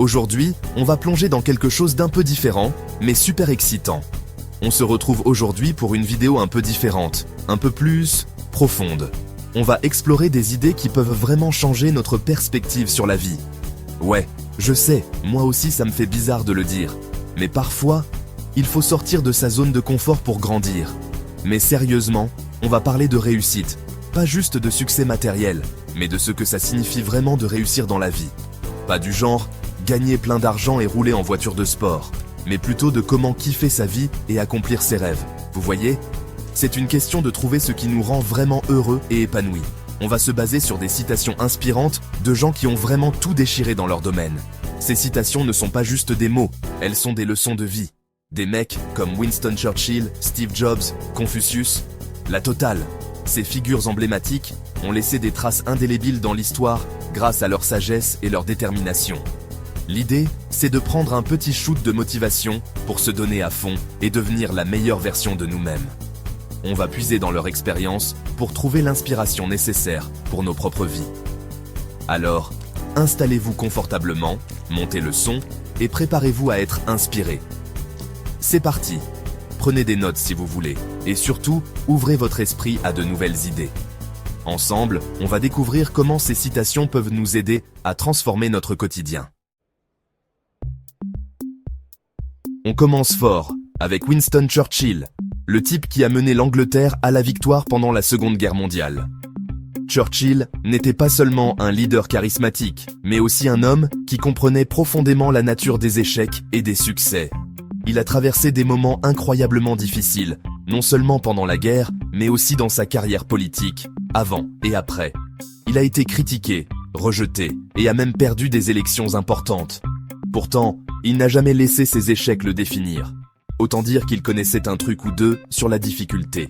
Aujourd'hui, on va plonger dans quelque chose d'un peu différent, mais super excitant. On se retrouve aujourd'hui pour une vidéo un peu différente, un peu plus profonde. On va explorer des idées qui peuvent vraiment changer notre perspective sur la vie. Ouais, je sais, moi aussi ça me fait bizarre de le dire, mais parfois, il faut sortir de sa zone de confort pour grandir. Mais sérieusement, on va parler de réussite, pas juste de succès matériel, mais de ce que ça signifie vraiment de réussir dans la vie. Pas du genre, gagner plein d'argent et rouler en voiture de sport, mais plutôt de comment kiffer sa vie et accomplir ses rêves. Vous voyez ? C'est une question de trouver ce qui nous rend vraiment heureux et épanouis. On va se baser sur des citations inspirantes de gens qui ont vraiment tout déchiré dans leur domaine. Ces citations ne sont pas juste des mots, elles sont des leçons de vie. Des mecs comme Winston Churchill, Steve Jobs, Confucius, la totale. Ces figures emblématiques ont laissé des traces indélébiles dans l'histoire grâce à leur sagesse et leur détermination. L'idée, c'est de prendre un petit shoot de motivation pour se donner à fond et devenir la meilleure version de nous-mêmes. On va puiser dans leur expérience pour trouver l'inspiration nécessaire pour nos propres vies. Alors, installez-vous confortablement, montez le son et préparez-vous à être inspiré. C'est parti! Prenez des notes si vous voulez, et surtout, ouvrez votre esprit à de nouvelles idées. Ensemble, on va découvrir comment ces citations peuvent nous aider à transformer notre quotidien. On commence fort, avec Winston Churchill, le type qui a mené l'Angleterre à la victoire pendant la Seconde Guerre mondiale. Churchill n'était pas seulement un leader charismatique, mais aussi un homme qui comprenait profondément la nature des échecs et des succès. Il a traversé des moments incroyablement difficiles, non seulement pendant la guerre, mais aussi dans sa carrière politique, avant et après. Il a été critiqué, rejeté, et a même perdu des élections importantes. Pourtant, il n'a jamais laissé ses échecs le définir. Autant dire qu'il connaissait un truc ou deux sur la difficulté.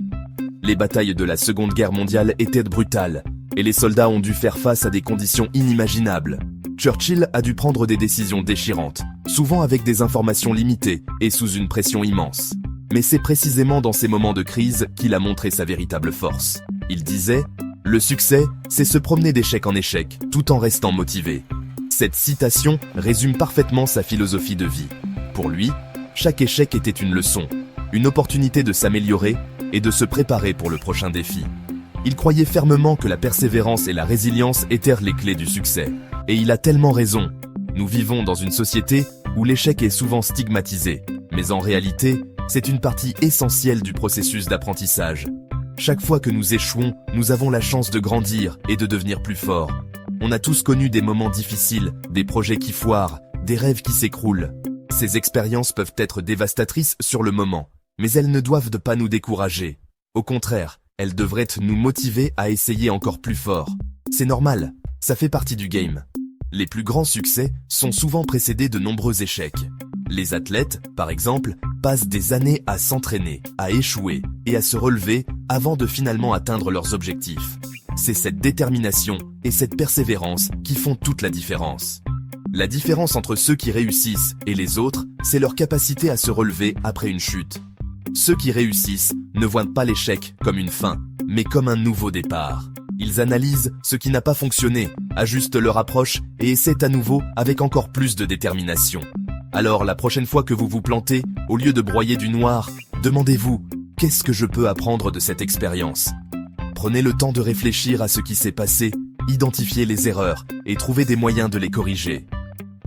Les batailles de la Seconde Guerre mondiale étaient brutales, et les soldats ont dû faire face à des conditions inimaginables. Churchill a dû prendre des décisions déchirantes, souvent avec des informations limitées et sous une pression immense. Mais c'est précisément dans ces moments de crise qu'il a montré sa véritable force. Il disait « Le succès, c'est se promener d'échec en échec, tout en restant motivé ». Cette citation résume parfaitement sa philosophie de vie. Pour lui, chaque échec était une leçon, une opportunité de s'améliorer et de se préparer pour le prochain défi. Il croyait fermement que la persévérance et la résilience étaient les clés du succès. Et il a tellement raison. Nous vivons dans une société où l'échec est souvent stigmatisé, mais en réalité, c'est une partie essentielle du processus d'apprentissage. Chaque fois que nous échouons, nous avons la chance de grandir et de devenir plus forts. On a tous connu des moments difficiles, des projets qui foirent, des rêves qui s'écroulent. Ces expériences peuvent être dévastatrices sur le moment, mais elles ne doivent pas nous décourager. Au contraire, elles devraient nous motiver à essayer encore plus fort. C'est normal, ça fait partie du game. Les plus grands succès sont souvent précédés de nombreux échecs. Les athlètes, par exemple, passent des années à s'entraîner, à échouer et à se relever avant de finalement atteindre leurs objectifs. C'est cette détermination et cette persévérance qui font toute la différence. La différence entre ceux qui réussissent et les autres, c'est leur capacité à se relever après une chute. Ceux qui réussissent ne voient pas l'échec comme une fin, mais comme un nouveau départ. Ils analysent ce qui n'a pas fonctionné, ajustent leur approche et essaient à nouveau avec encore plus de détermination. Alors la prochaine fois que vous vous plantez, au lieu de broyer du noir, demandez-vous « Qu'est-ce que je peux apprendre de cette expérience ?» Prenez le temps de réfléchir à ce qui s'est passé, identifiez les erreurs et trouvez des moyens de les corriger.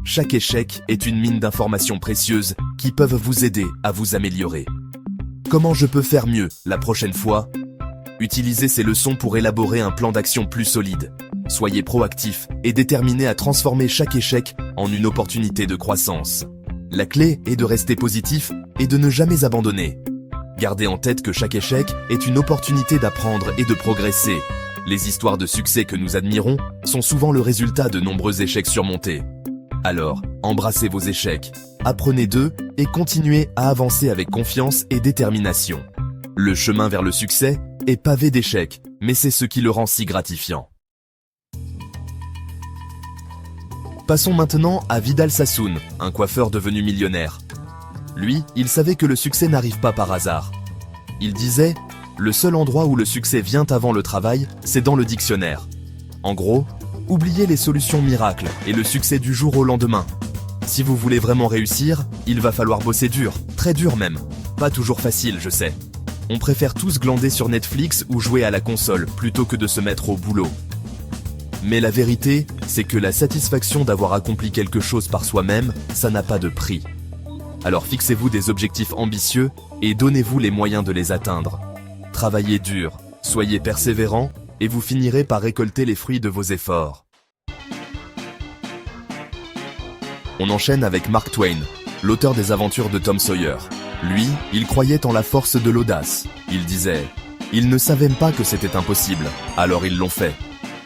Chaque échec est une mine d'informations précieuses qui peuvent vous aider à vous améliorer. Comment je peux faire mieux la prochaine fois ? Utilisez ces leçons pour élaborer un plan d'action plus solide. Soyez proactif et déterminé à transformer chaque échec en une opportunité de croissance. La clé est de rester positif et de ne jamais abandonner. Gardez en tête que chaque échec est une opportunité d'apprendre et de progresser. Les histoires de succès que nous admirons sont souvent le résultat de nombreux échecs surmontés. Alors, embrassez vos échecs, apprenez d'eux et continuez à avancer avec confiance et détermination. Le chemin vers le succès est pavé d'échecs, mais c'est ce qui le rend si gratifiant. Passons maintenant à Vidal Sassoon, un coiffeur devenu millionnaire. Lui, il savait que le succès n'arrive pas par hasard. Il disait « Le seul endroit où le succès vient avant le travail, c'est dans le dictionnaire. » En gros, oubliez les solutions miracles et le succès du jour au lendemain. Si vous voulez vraiment réussir, il va falloir bosser dur, très dur même. Pas toujours facile, je sais. On préfère tous glander sur Netflix ou jouer à la console plutôt que de se mettre au boulot. Mais la vérité, c'est que la satisfaction d'avoir accompli quelque chose par soi-même, ça n'a pas de prix. Alors fixez-vous des objectifs ambitieux et donnez-vous les moyens de les atteindre. Travaillez dur, soyez persévérant et vous finirez par récolter les fruits de vos efforts. On enchaîne avec Mark Twain, l'auteur des aventures de Tom Sawyer. Lui, il croyait en la force de l'audace. Il disait « Ils ne savaient pas que c'était impossible, alors ils l'ont fait ».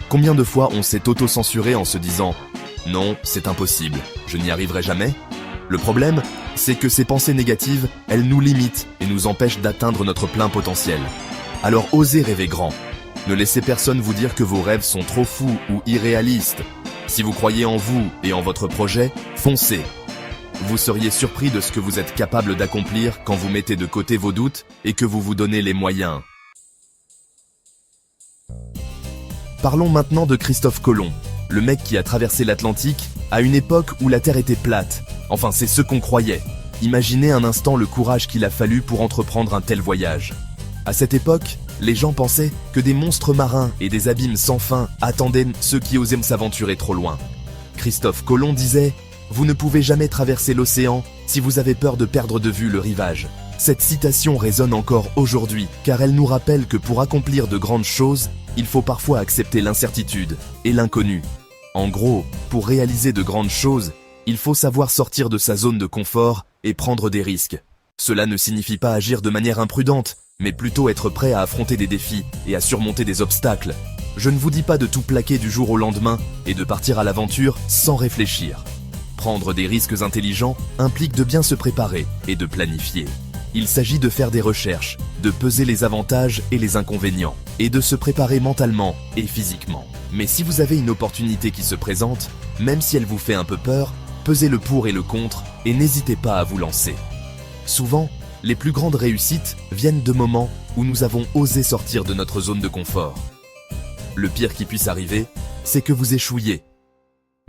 Combien de fois on s'est auto-censuré en se disant « Non, c'est impossible, je n'y arriverai jamais ». Le problème, c'est que ces pensées négatives, elles nous limitent et nous empêchent d'atteindre notre plein potentiel. Alors osez rêver grand. Ne laissez personne vous dire que vos rêves sont trop fous ou irréalistes. Si vous croyez en vous et en votre projet, foncez. Vous seriez surpris de ce que vous êtes capable d'accomplir quand vous mettez de côté vos doutes et que vous vous donnez les moyens. Parlons maintenant de Christophe Colomb, le mec qui a traversé l'Atlantique à une époque où la Terre était plate. Enfin, c'est ce qu'on croyait. Imaginez un instant le courage qu'il a fallu pour entreprendre un tel voyage. À cette époque, les gens pensaient que des monstres marins et des abîmes sans fin attendaient ceux qui osaient s'aventurer trop loin. Christophe Colomb disait « Vous ne pouvez jamais traverser l'océan si vous avez peur de perdre de vue le rivage ». Cette citation résonne encore aujourd'hui, car elle nous rappelle que pour accomplir de grandes choses, il faut parfois accepter l'incertitude et l'inconnu. En gros, pour réaliser de grandes choses, il faut savoir sortir de sa zone de confort et prendre des risques. Cela ne signifie pas agir de manière imprudente, mais plutôt être prêt à affronter des défis et à surmonter des obstacles. Je ne vous dis pas de tout plaquer du jour au lendemain et de partir à l'aventure sans réfléchir. Prendre des risques intelligents implique de bien se préparer et de planifier. Il s'agit de faire des recherches, de peser les avantages et les inconvénients, et de se préparer mentalement et physiquement. Mais si vous avez une opportunité qui se présente, même si elle vous fait un peu peur, pesez le pour et le contre et n'hésitez pas à vous lancer. Souvent, les plus grandes réussites viennent de moments où nous avons osé sortir de notre zone de confort. Le pire qui puisse arriver, c'est que vous échouiez.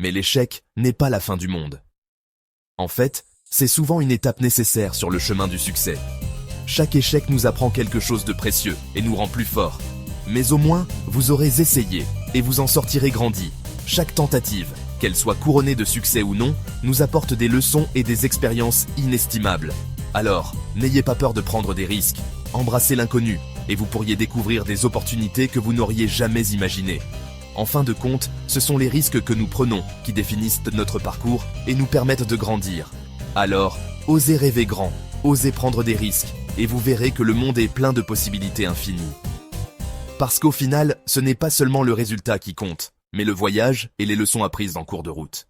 Mais l'échec n'est pas la fin du monde. En fait, c'est souvent une étape nécessaire sur le chemin du succès. Chaque échec nous apprend quelque chose de précieux et nous rend plus forts. Mais au moins, vous aurez essayé et vous en sortirez grandi. Chaque tentative, qu'elle soit couronnée de succès ou non, nous apporte des leçons et des expériences inestimables. Alors, n'ayez pas peur de prendre des risques, embrassez l'inconnu et vous pourriez découvrir des opportunités que vous n'auriez jamais imaginées. En fin de compte, ce sont les risques que nous prenons qui définissent notre parcours et nous permettent de grandir. Alors, osez rêver grand, osez prendre des risques, et vous verrez que le monde est plein de possibilités infinies. Parce qu'au final, ce n'est pas seulement le résultat qui compte, mais le voyage et les leçons apprises en cours de route.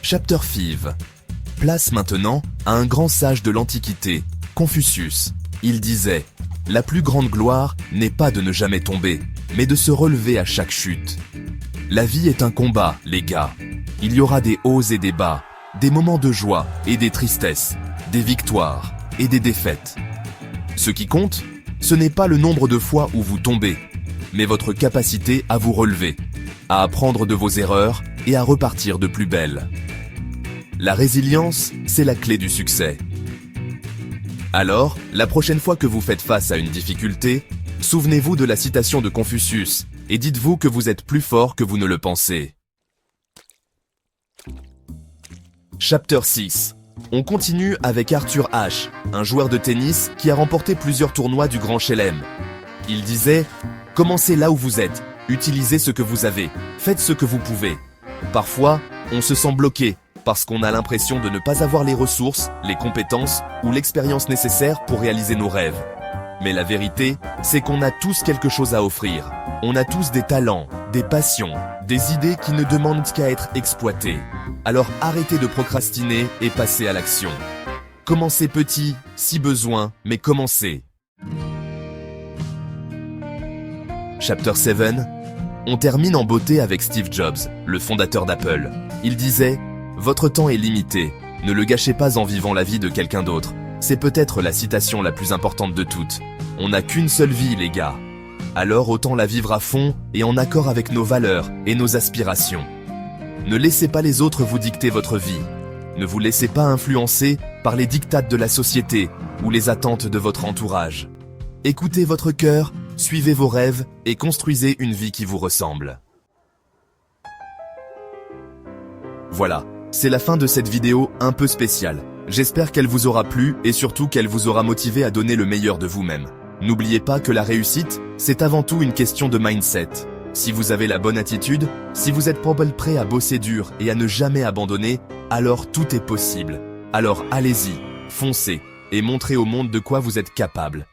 Chapter 5. Place maintenant à un grand sage de l'Antiquité, Confucius. Il disait « La plus grande gloire n'est pas de ne jamais tomber, mais de se relever à chaque chute. » La vie est un combat, les gars. Il y aura des hauts et des bas, des moments de joie et des tristesses, des victoires et des défaites. Ce qui compte, ce n'est pas le nombre de fois où vous tombez, mais votre capacité à vous relever, à apprendre de vos erreurs et à repartir de plus belle. La résilience, c'est la clé du succès. Alors, la prochaine fois que vous faites face à une difficulté, souvenez-vous de la citation de Confucius et dites-vous que vous êtes plus fort que vous ne le pensez. Chapter 6. On continue avec Arthur Ashe, un joueur de tennis qui a remporté plusieurs tournois du Grand Chelem. Il disait « Commencez là où vous êtes, utilisez ce que vous avez, faites ce que vous pouvez. Parfois, on se sent bloqué parce qu'on a l'impression de ne pas avoir les ressources, les compétences ou l'expérience nécessaire pour réaliser nos rêves. Mais la vérité, c'est qu'on a tous quelque chose à offrir. On a tous des talents, des passions, des idées qui ne demandent qu'à être exploitées. Alors arrêtez de procrastiner et passez à l'action. Commencez petit, si besoin, mais commencez. Chapter 7. On termine en beauté avec Steve Jobs, le fondateur d'Apple. Il disait « Votre temps est limité, ne le gâchez pas en vivant la vie de quelqu'un d'autre. » C'est peut-être la citation la plus importante de toutes. On n'a qu'une seule vie, les gars. Alors autant la vivre à fond et en accord avec nos valeurs et nos aspirations. Ne laissez pas les autres vous dicter votre vie. Ne vous laissez pas influencer par les dictates de la société ou les attentes de votre entourage. Écoutez votre cœur, suivez vos rêves et construisez une vie qui vous ressemble. Voilà, c'est la fin de cette vidéo un peu spéciale. J'espère qu'elle vous aura plu et surtout qu'elle vous aura motivé à donner le meilleur de vous-même. N'oubliez pas que la réussite, c'est avant tout une question de mindset. Si vous avez la bonne attitude, si vous êtes prêt à bosser dur et à ne jamais abandonner, alors tout est possible. Alors allez-y, foncez et montrez au monde de quoi vous êtes capable.